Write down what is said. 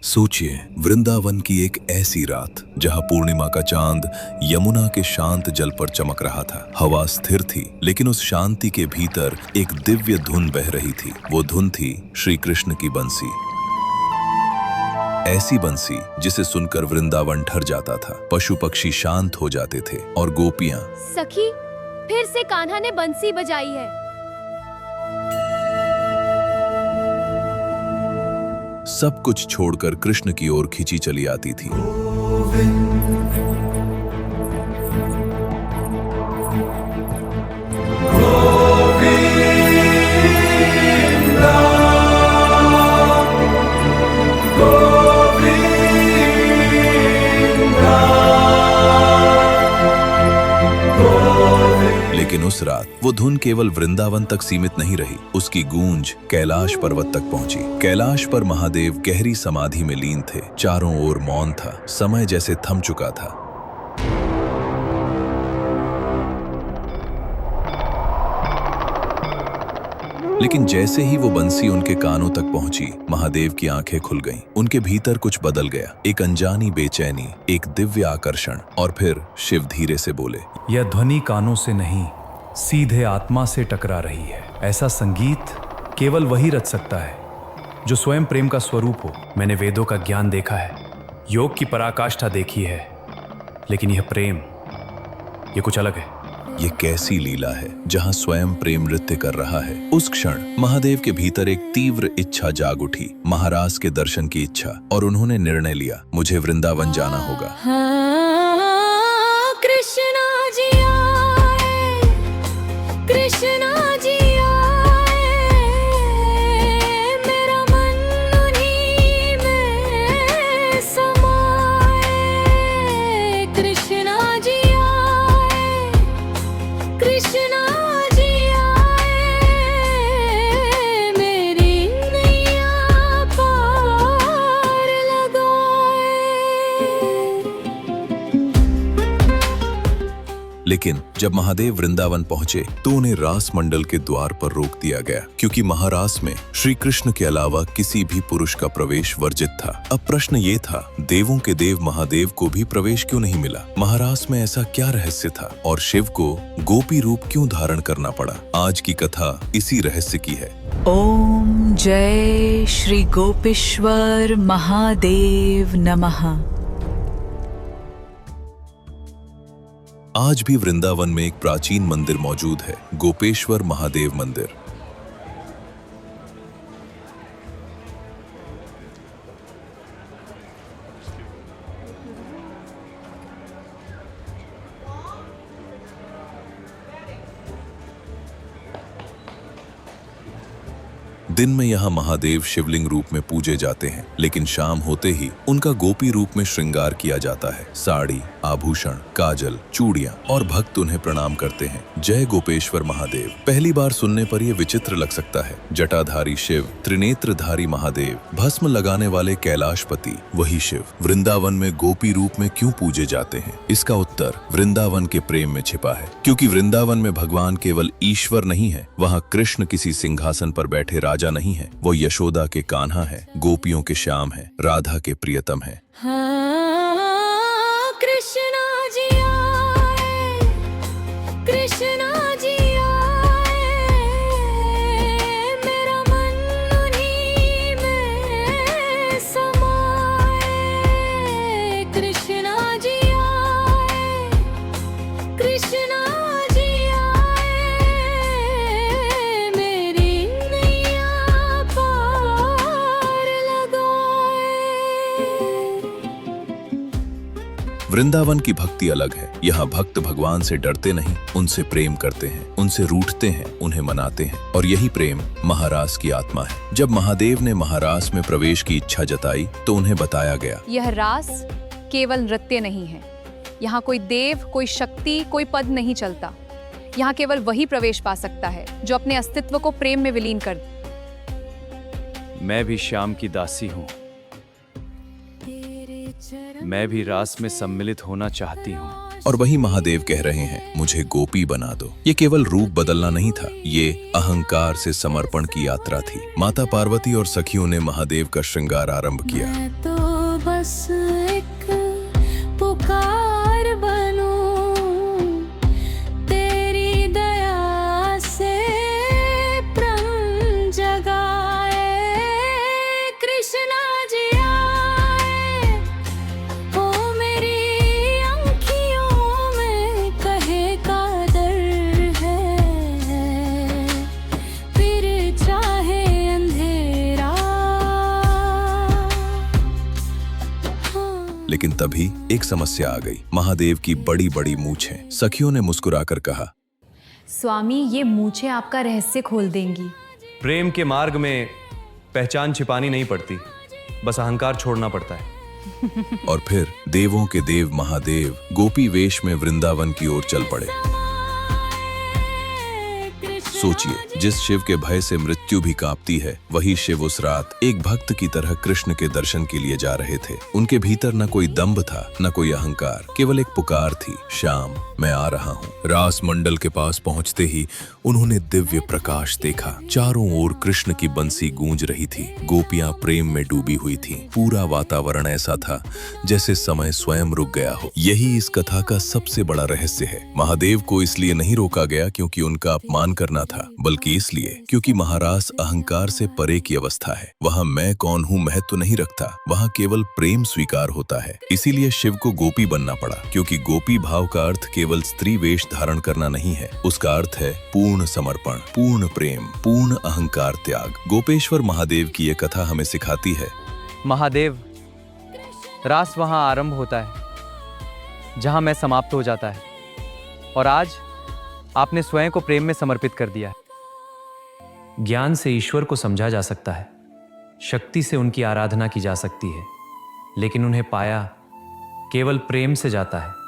सोचिए, वृंदावन की एक ऐसी रात जहां पूर्णिमा का चांद यमुना के शांत जल पर चमक रहा था। हवा स्थिर थी, लेकिन उस शांति के भीतर एक दिव्य धुन बह रही थी। वो धुन थी श्री कृष्ण की बंसी। ऐसी बंसी जिसे सुनकर वृंदावन ठर जाता था, पशु पक्षी शांत हो जाते थे और गोपियां। सखी, फिर से कान्हा ने बंसी बजाई है। सब कुछ छोड़कर कृष्ण की ओर खिंची चली आती थी। लेकिन उस रात वो धुन केवल वृंदावन तक सीमित नहीं रही, उसकी गूंज कैलाश पर्वत तक पहुंची। कैलाश पर महादेव गहरी समाधि में लीन थे। चारों ओर मौन था, समय जैसे थम चुका था। लेकिन जैसे ही वो बंसी उनके कानों तक पहुंची, महादेव की आंखें खुल गईं। उनके भीतर कुछ बदल गया, एक अनजानी बेचैनी, एक दिव्य आकर्षण। और फिर शिव धीरे से बोले, यह ध्वनि कानों से नहीं, सीधे आत्मा से टकरा रही है। ऐसा संगीत केवल वही रच सकता है जो स्वयं प्रेम का स्वरूप हो। मैंने वेदों का ज्ञान देखा है, योग की पराकाष्ठा देखी है, लेकिन यह प्रेम, ये कुछ अलग है। ये कैसी लीला है जहां स्वयं प्रेम नृत्य कर रहा है। उस क्षण महादेव के भीतर एक तीव्र इच्छा जाग उठी, महाराज के दर्शन की इच्छा। और उन्होंने निर्णय लिया, मुझे वृंदावन जाना होगा। कृष्णा जी आए, कृष्णा जी आए, मेरा मन उन्हीं में समाए। कृष्णा जी आए, कृष्णा जी आए, मेरी नैया पार लगाए। लेकिन जब महादेव वृंदावन पहुंचे तो उन्हें रास मंडल के द्वार पर रोक दिया गया, क्योंकि महारास में श्री कृष्ण के अलावा किसी भी पुरुष का प्रवेश वर्जित था। अब प्रश्न ये था, देवों के देव महादेव को भी प्रवेश क्यों नहीं मिला? महारास में ऐसा क्या रहस्य था और शिव को गोपी रूप क्यों धारण करना पड़ा? आज की कथा इसी रहस्य की है। ओम जय श्री गोपेश्वर महादेव नमः। आज भी वृंदावन में एक प्राचीन मंदिर मौजूद है, गोपेश्वर महादेव मंदिर। दिन में यहाँ महादेव शिवलिंग रूप में पूजे जाते हैं, लेकिन शाम होते ही उनका गोपी रूप में श्रृंगार किया जाता है। साड़ी, आभूषण, काजल, चूड़ियां और भक्त उन्हें प्रणाम करते हैं। जय गोपेश्वर महादेव। पहली बार सुनने पर यह विचित्र लग सकता है। जटाधारी शिव, त्रिनेत्रधारी महादेव, भस्म लगाने वाले कैलाशपति, वही शिव वृंदावन में गोपी रूप में क्यों पूजे जाते हैं? इसका उत्तर वृंदावन के प्रेम में छिपा है। क्योंकि वृंदावन में भगवान केवल ईश्वर नहीं है, वहाँ कृष्ण किसी सिंहासन पर बैठे राजा नहीं है। वो यशोदा के कान्हा है, गोपियों के श्याम है, राधा के प्रियतम है। कृष्णा जी आए, कृष्णा जी आए, मेरा मन उन्हीं में समाए। कृष्णा जी आए, कृष्णा जी आए, मेरी नैया पार लगाए। वृंदावन की भक्ति अलग है। यहाँ भक्त भगवान से डरते नहीं, उनसे प्रेम करते हैं, उनसे रूठते हैं, उन्हें मनाते हैं। और यही प्रेम महारास की आत्मा है। जब महादेव ने महारास में प्रवेश की इच्छा जताई तो उन्हें बताया गया, यह रास केवल नृत्य नहीं है। यहाँ कोई देव, कोई शक्ति, कोई पद नहीं चलता। यहाँ केवल वही प्रवेश पा सकता है जो अपने अस्तित्व को प्रेम में विलीन कर दे। मैं भी श्याम की दासी हूँ। मैं भी रास में सम्मिलित होना चाहती हूँ। और वही महादेव कह रहे हैं, मुझे गोपी बना दो। ये केवल रूप बदलना नहीं था, ये अहंकार से समर्पण की यात्रा थी। माता पार्वती और सखियों ने महादेव का श्रृंगार आरंभ किया। मैं तो बस एक पुकार बनूं, तेरी दया से प्रण जगाए। कृष्णा जी आए, ओ मेरी आँखियों में कहे का डर है, फिर चाहे अंधेरा। लेकिन तभी एक समस्या आ गई। महादेव की बड़ी बड़ी मूंछें। सखियों ने मुस्कुराकर कहा, स्वामी, ये मूछें आपका रहस्य खोल देंगी। प्रेम के मार्ग में पहचान छिपानी नहीं पड़ती, बस अहंकार छोड़ना पड़ता है। और फिर देवों के देव महादेव गोपी वेश में वृंदावन की ओर चल पड़े। सोचिए, जिस शिव के भय से मृत्यु भी कांपती है, वही शिव उस रात एक भक्त की तरह कृष्ण के दर्शन के लिए जा रहे थे। उनके भीतर न कोई दंभ था, न कोई अहंकार, केवल एक पुकार थी, श्याम मैं आ रहा हूँ। रास मंडल के पास पहुंचते ही उन्होंने दिव्य प्रकाश देखा। चारों ओर कृष्ण की बंसी गूंज रही थी। गोपियां प्रेम में डूबी हुई थीं। पूरा वातावरण ऐसा था जैसे समय स्वयं रुक गया हो। यही इस कथा का सबसे बड़ा रहस्य है। महादेव को इसलिए नहीं रोका गया क्योंकि उनका अपमान करना था, बल्कि इसलिए क्योंकि महारास अहंकार से परे की अवस्था है। वहां मैं कौन हूं महत्व नहीं रखता, वहां केवल प्रेम स्वीकार होता है। इसीलिए शिव को गोपी बनना पड़ा, क्योंकि गोपी भाव का अर्थ केवल स्त्री वेश धारण करना नहीं है। उसका अर्थ है पूर्ण समर्पण, पूर्ण प्रेम, पूर्ण अहंकार त्याग। गोपेश्वर महादेव की ये कथा हमें सिखाती है, महादेव, रास वहां आरंभ होता है जहां मैं समाप्त हो जाता है, और आज आपने स्वयं को प्रेम में समर्पित कर दिया है। ज्ञान से ईश्वर को समझा जा सकता है, शक्ति से उनकी आराधना की जा सकती है, लेकिन उन्हें पाया केवल प्रेम से जाता है।